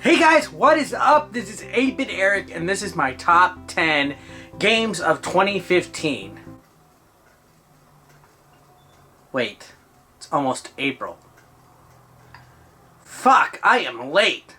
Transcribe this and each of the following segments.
Hey guys, what is up? This is 8-Bit Eric, and this is my top 10 games of 2015. Wait, it's almost April. Fuck, I am late.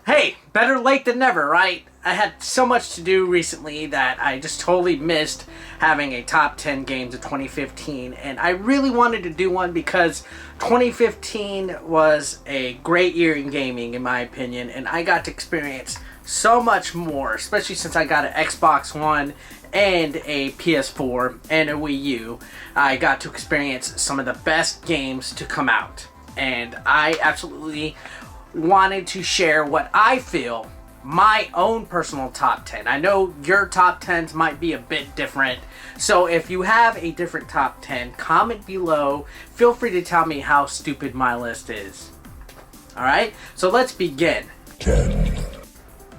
Hey, better late than never, right? I had so much to do recently that I just totally missed having a top 10 games of 2015, and I really wanted to do one because 2015 was a great year in gaming, in my opinion, and I got to experience so much more, especially since I got an Xbox One and a PS4 and a Wii U. I got to experience some of the best games to come out, and I absolutely wanted to share what I feel my own personal top 10. I know your top 10s might be a bit different, so if you have a different top 10, comment below. Feel free to tell me how stupid my list is. Alright, so let's begin. 10.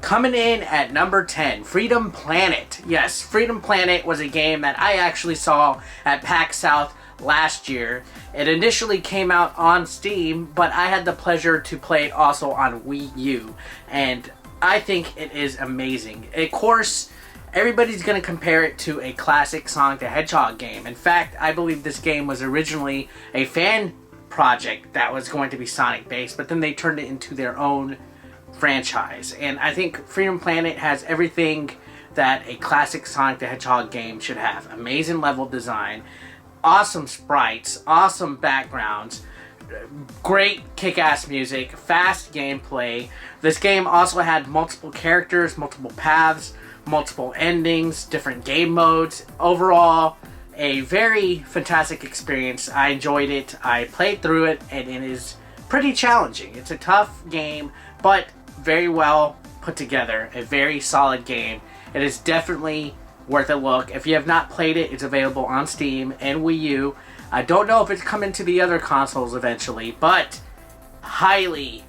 Coming in at number 10, Freedom Planet. Yes, Freedom Planet was a game that I actually saw at PAX South last year. It initially came out on Steam, but I had the pleasure to play it also on Wii U, and I think it is amazing. Of course, everybody's going to compare it to a classic Sonic the Hedgehog game. In fact, I believe this game was originally a fan project that was going to be Sonic based, but then they turned it into their own franchise. And I think Freedom Planet has everything that a classic Sonic the Hedgehog game should have. Amazing level design, awesome sprites, awesome backgrounds, great kick-ass music, fast gameplay. This game also had multiple characters, multiple paths, multiple endings, different game modes. Overall, a very fantastic experience. I enjoyed it. I played through it, and it is pretty challenging. It's a tough game, but very well put together. A very solid game. It is definitely worth a look. If you have not played it, it's available on Steam and Wii U. I don't know if it's coming to the other consoles eventually, but highly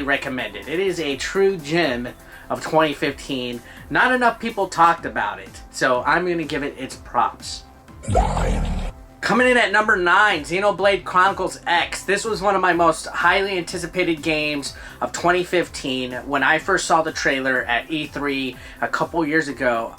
recommended. It is a true gem of 2015. Not enough people talked about it, so I'm going to give it its props. 9. Coming in at number 9, Xenoblade Chronicles X. This was one of my most highly anticipated games of 2015. When I first saw the trailer at E3 a couple years ago,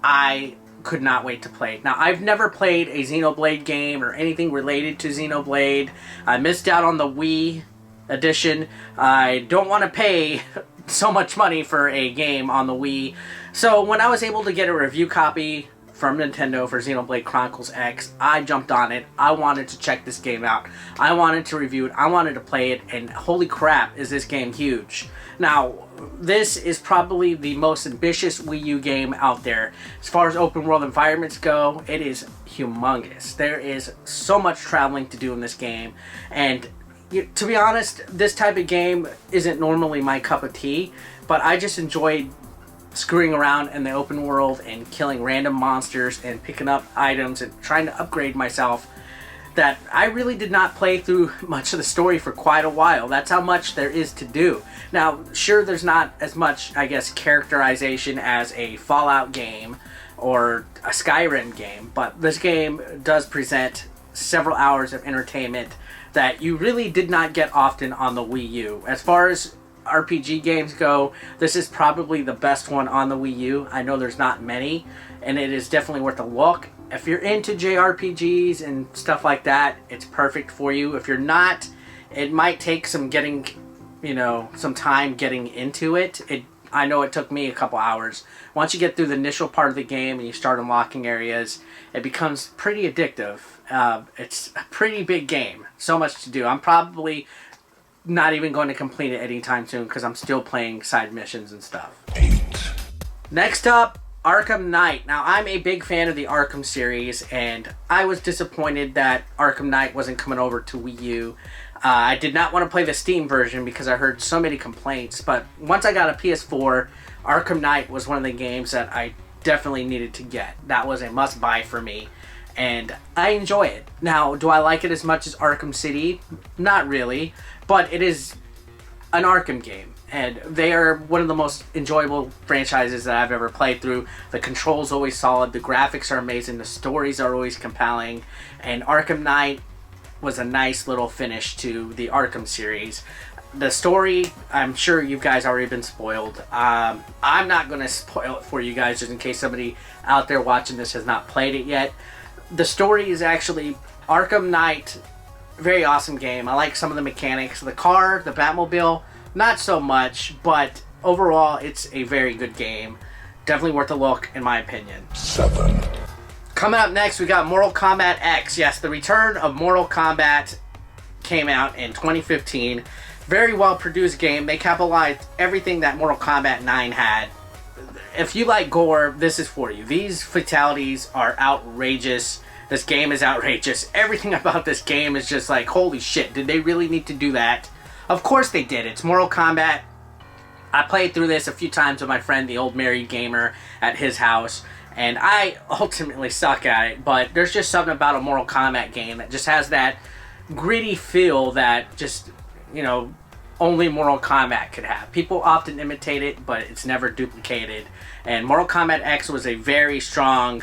I could not wait to play. Now, I've never played a Xenoblade game or anything related to Xenoblade. I missed out on the Wii edition. I don't want to pay so much money for a game on the Wii. So when I was able to get a review copy from Nintendo for Xenoblade Chronicles X, I jumped on it. I wanted to check this game out. I wanted to review it. I wanted to play it, and holy crap, is this game huge. Now, this is probably the most ambitious Wii U game out there. As far as open world environments go, it is humongous. There is so much traveling to do in this game, and to be honest, this type of game isn't normally my cup of tea, but I just enjoyed screwing around in the open world and killing random monsters and picking up items and trying to upgrade myself, that I really did not play through much of the story for quite a while. That's how much there is to do. Now, sure, there's not as much, I guess, characterization as a Fallout game or a Skyrim game, but this game does present several hours of entertainment that you really did not get often on the Wii U. As far as RPG games go, this is probably the best one on the Wii U. I know there's not many, and it is definitely worth a look. If you're into JRPGs and stuff like that, it's perfect for you. If you're not, it might take some getting, some time getting into it. I know it took me a couple hours. Once you get through the initial part of the game and you start unlocking areas, it becomes pretty addictive. It's a pretty big game. So much to do. I'm probably not even going to complete it anytime soon because I'm still playing side missions and stuff. 8. Next up, Arkham Knight. Now, I'm a big fan of the Arkham series, and I was disappointed that Arkham Knight wasn't coming over to Wii U. I did not want to play the Steam version because I heard so many complaints, but once I got a PS4, Arkham Knight was one of the games that I definitely needed to get. That was a must-buy for me, and I enjoy it. Now, do I like it as much as Arkham City? Not really, but it is an Arkham game, and they are one of the most enjoyable franchises that I've ever played through. The control's always solid, the graphics are amazing, the stories are always compelling, and Arkham Knight was a nice little finish to the Arkham series. The story, I'm sure you guys already been spoiled. I'm not going to spoil it for you guys just in case somebody out there watching this has not played it yet. The story is actually Arkham Knight. Very awesome game. I like some of the mechanics. The car, the Batmobile, not so much, but overall it's a very good game. Definitely worth a look in my opinion. 7. Coming up next, we got Mortal Kombat X. Yes, the return of Mortal Kombat came out in 2015. Very well produced game. They capitalized everything that Mortal Kombat 9 had. If you like gore, this is for you. These fatalities are outrageous. This game is outrageous. Everything about this game is just like, holy shit, did they really need to do that? Of course they did. It's Mortal Kombat. I played through this a few times with my friend, the old married gamer, at his house. And I ultimately suck at it. But there's just something about a Mortal Kombat game that just has that gritty feel that just, you know, only Mortal Kombat could have. People often imitate it, but it's never duplicated. And Mortal Kombat X was a very strong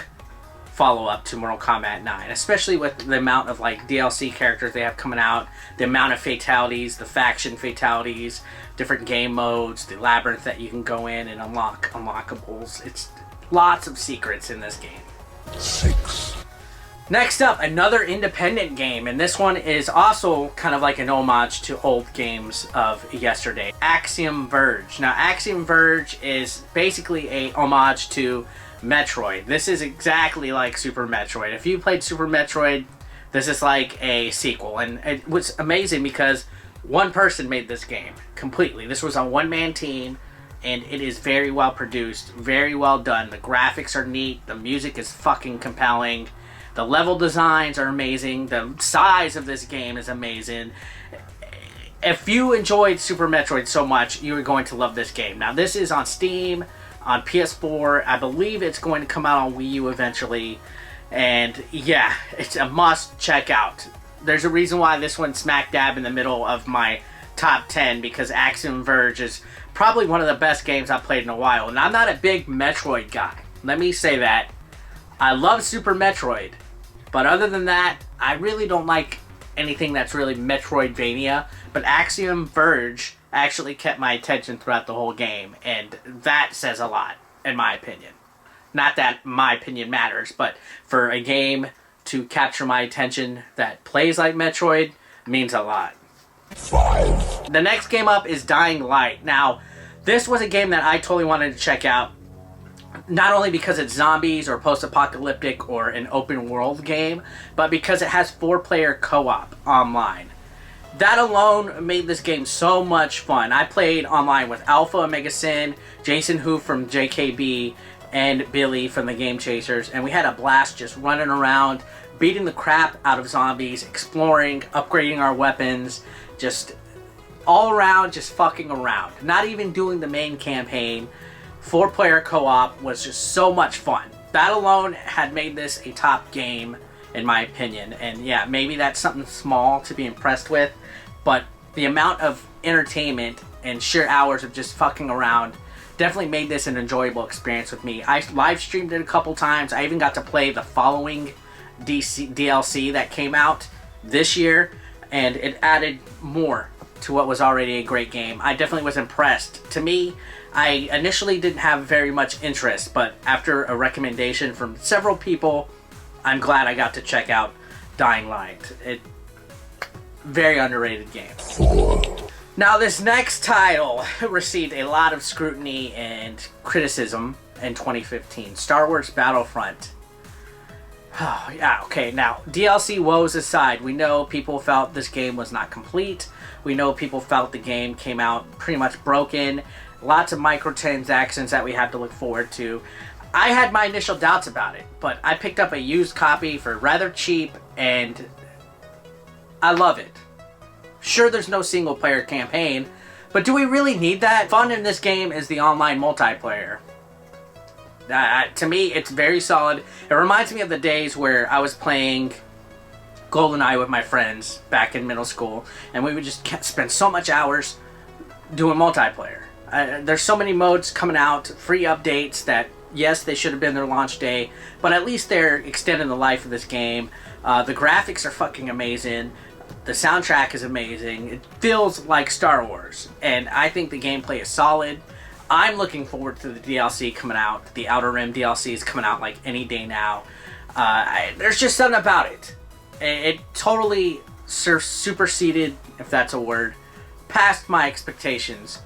follow-up to Mortal Kombat 9, especially with the amount of like DLC characters they have coming out, the amount of fatalities, the faction fatalities, different game modes, the labyrinth that you can go in and unlock unlockables. It's lots of secrets in this game. 6. Next up, another independent game, and this one is also kind of like an homage to old games of yesterday. Axiom Verge. Now, Axiom Verge is basically a homage to Metroid. This is exactly like Super Metroid. If you played Super Metroid, this is like a sequel, and it was amazing because one person made this game completely. This was a one-man team, and it is very well produced, very well done. The graphics are neat, the music is fucking compelling. The level designs are amazing. The size of this game is amazing. If you enjoyed Super Metroid so much, you are going to love this game. Now, this is on Steam, on PS4. I believe it's going to come out on Wii U eventually. And yeah, it's a must check out. There's a reason why this one's smack dab in the middle of my top 10, because Axiom Verge is probably one of the best games I've played in a while. And I'm not a big Metroid guy. Let me say that. I love Super Metroid. But other than that, I really don't like anything that's really Metroidvania. But Axiom Verge actually kept my attention throughout the whole game. And that says a lot, in my opinion. Not that my opinion matters, but for a game to capture my attention that plays like Metroid means a lot. 5. The next game up is Dying Light. Now, this was a game that I totally wanted to check out. Not only because it's zombies or post-apocalyptic or an open world game, but because it has 4-player co-op online. That alone made this game so much fun. I played online with Alpha Omega Sin, Jason Hu from JKB, and Billy from the Game Chasers, and we had a blast just running around, beating the crap out of zombies, exploring, upgrading our weapons, just all around, just fucking around. Not even doing the main campaign. 4-player co-op was just so much fun. That alone had made this a top game, in my opinion. And yeah, maybe that's something small to be impressed with, but the amount of entertainment and sheer hours of just fucking around definitely made this an enjoyable experience with me. I live streamed it a couple times. I even got to play the following DLC that came out this year, and it added more to what was already a great game. I definitely was impressed. To me, I initially didn't have very much interest, but after a recommendation from several people, I'm glad I got to check out Dying Light. Very underrated game. 4. Now, this next title received a lot of scrutiny and criticism in 2015. Star Wars Battlefront. Oh, yeah, okay, now, DLC woes aside, we know people felt this game was not complete. We know people felt the game came out pretty much broken. Lots of microtransactions that we had to look forward to. I had my initial doubts about it, but I picked up a used copy for rather cheap, and I love it. Sure, there's no single-player campaign, but do we really need that? Fun in this game is the online multiplayer. To me, it's very solid. It reminds me of the days where I was playing GoldenEye with my friends back in middle school, and we would just spend so much hours doing multiplayer. There's so many modes coming out, free updates that, yes, they should have been their launch day, but at least they're extending the life of this game. The graphics are fucking amazing. The soundtrack is amazing. It feels like Star Wars, and I think the gameplay is solid. I'm looking forward to the DLC coming out. The Outer Rim DLC is coming out like any day now. There's just something about it. It totally superseded, if that's a word, past my expectations.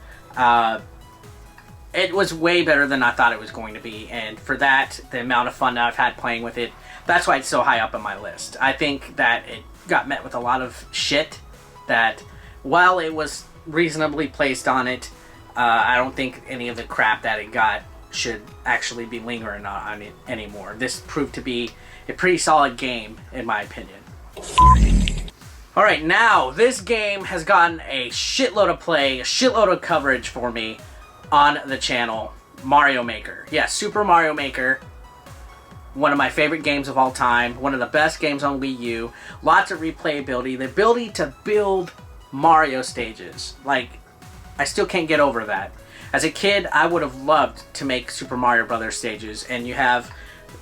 It was way better than I thought it was going to be, and for that, the amount of fun that I've had playing with it, that's why it's so high up on my list. I think that it got met with a lot of shit that, while it was reasonably placed on it, I don't think any of the crap that it got should actually be lingering on it anymore. This proved to be a pretty solid game, in my opinion. Alright, now, this game has gotten a shitload of play, a shitload of coverage for me on the channel. Mario Maker. Yes, Super Mario Maker. One of my favorite games of all time. One of the best games on Wii U. Lots of replayability. The ability to build Mario stages. Like, I still can't get over that. As a kid, I would have loved to make Super Mario Brothers stages. And you have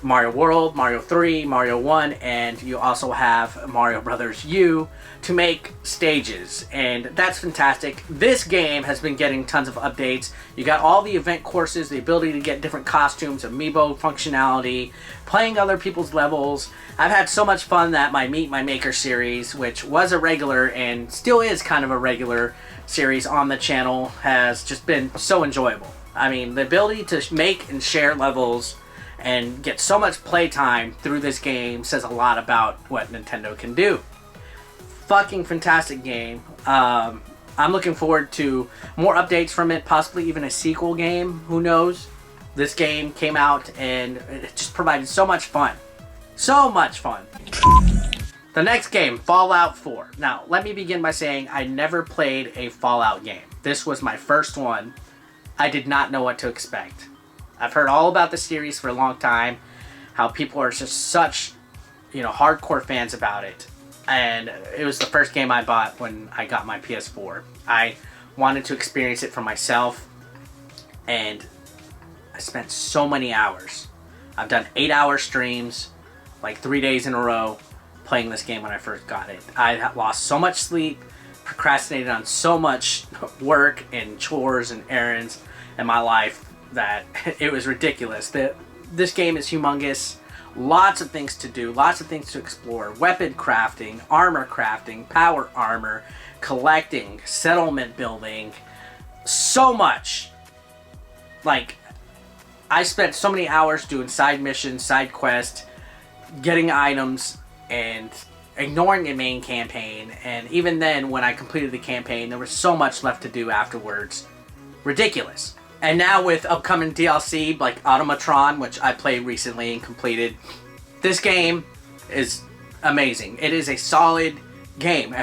Mario World, Mario 3, Mario 1, and you also have Mario Brothers U to make stages, and that's fantastic. This game has been getting tons of updates. You got all the event courses, the ability to get different costumes, amiibo functionality, playing other people's levels. I've had so much fun that my Meet My Maker series, which was a regular and still is kind of a regular series on the channel, has just been so enjoyable. I mean, the ability to make and share levels and get so much playtime through this game says a lot about what Nintendo can do. Fucking fantastic game. I'm looking forward to more updates from it, possibly even a sequel game, who knows. This game came out and it just provided so much fun. So much fun. The next game, Fallout 4. Now, let me begin by saying I never played a Fallout game. This was my first one. I did not know what to expect. I've heard all about the series for a long time, how people are just such, hardcore fans about it. And it was the first game I bought when I got my PS4. I wanted to experience it for myself, and I spent so many hours. I've done 8-hour streams, like 3 days in a row, playing this game when I first got it. I lost so much sleep, procrastinated on so much work and chores and errands in my life that it was ridiculous. This game is humongous. Lots of things to do, lots of things to explore. Weapon crafting, armor crafting, power armor, collecting, settlement building. So much. Like, I spent so many hours doing side missions, side quests, getting items, and ignoring the main campaign. And even then, when I completed the campaign, there was so much left to do afterwards. Ridiculous. And now with upcoming DLC like Automatron, which I played recently and completed, this game is amazing. It is a solid game.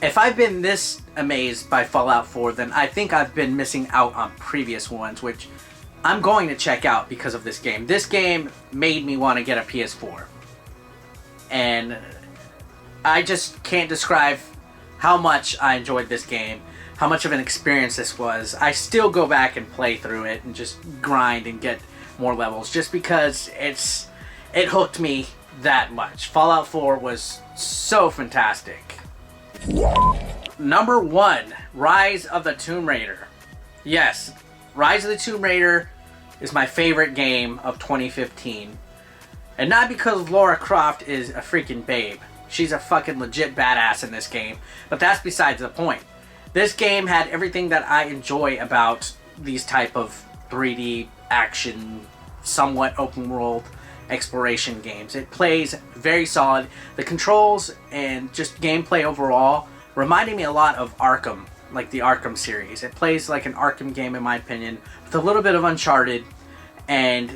If I've been this amazed by Fallout 4, then I think I've been missing out on previous ones, which I'm going to check out because of this game. This game made me want to get a PS4. And I just can't describe how much I enjoyed this game. How much of an experience this was. I still go back and play through it and just grind and get more levels just because it hooked me that much. Fallout 4 was so fantastic. Number 1, Rise of the Tomb Raider. Yes, Rise of the Tomb Raider is my favorite game of 2015. And not because Lara Croft is a freaking babe. She's a fucking legit badass in this game, but that's besides the point. This game had everything that I enjoy about these type of 3D action, somewhat open world exploration games. It plays very solid. The controls and just gameplay overall reminded me a lot of Arkham, like the Arkham series. It plays like an Arkham game in my opinion, with a little bit of Uncharted, and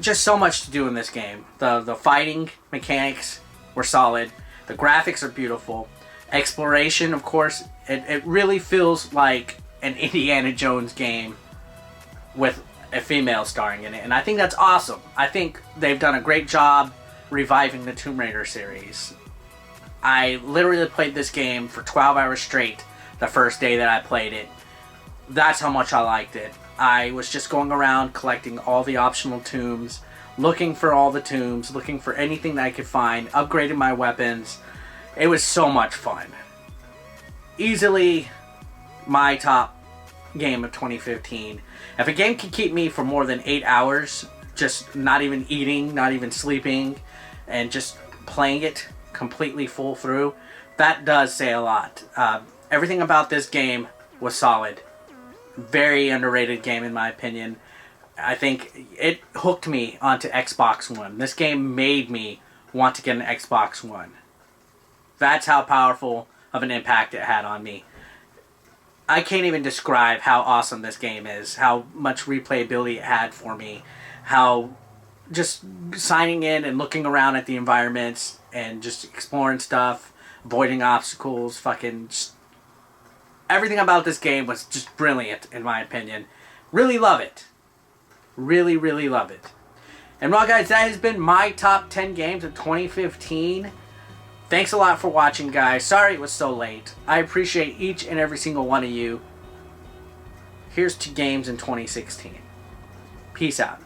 just so much to do in this game. The fighting mechanics were solid. The graphics are beautiful. Exploration, of course, it really feels like an Indiana Jones game with a female starring in it, and I think that's awesome. I think they've done a great job reviving the Tomb Raider series. I literally played this game for 12 hours straight the first day that I played it. That's how much I liked it. I was just going around collecting all the optional tombs, looking for all the tombs, looking for anything that I could find, upgrading my weapons. It was so much fun. Easily my top game of 2015. If a game can keep me for more than 8 hours, just not even eating, not even sleeping, and just playing it completely full through, that does say a lot. Everything about this game was solid. Very underrated game in my opinion. I think it hooked me onto Xbox One. This game made me want to get an Xbox One. That's how powerful of an impact it had on me. I can't even describe how awesome this game is, how much replayability it had for me, how just signing in and looking around at the environments and just exploring stuff, avoiding obstacles, fucking just everything about this game was just brilliant in my opinion. Really love it. Really, really love it. And well guys, that has been my top 10 games of 2015. Thanks a lot for watching, guys. Sorry it was so late. I appreciate each and every single one of you. Here's to games in 2016. Peace out.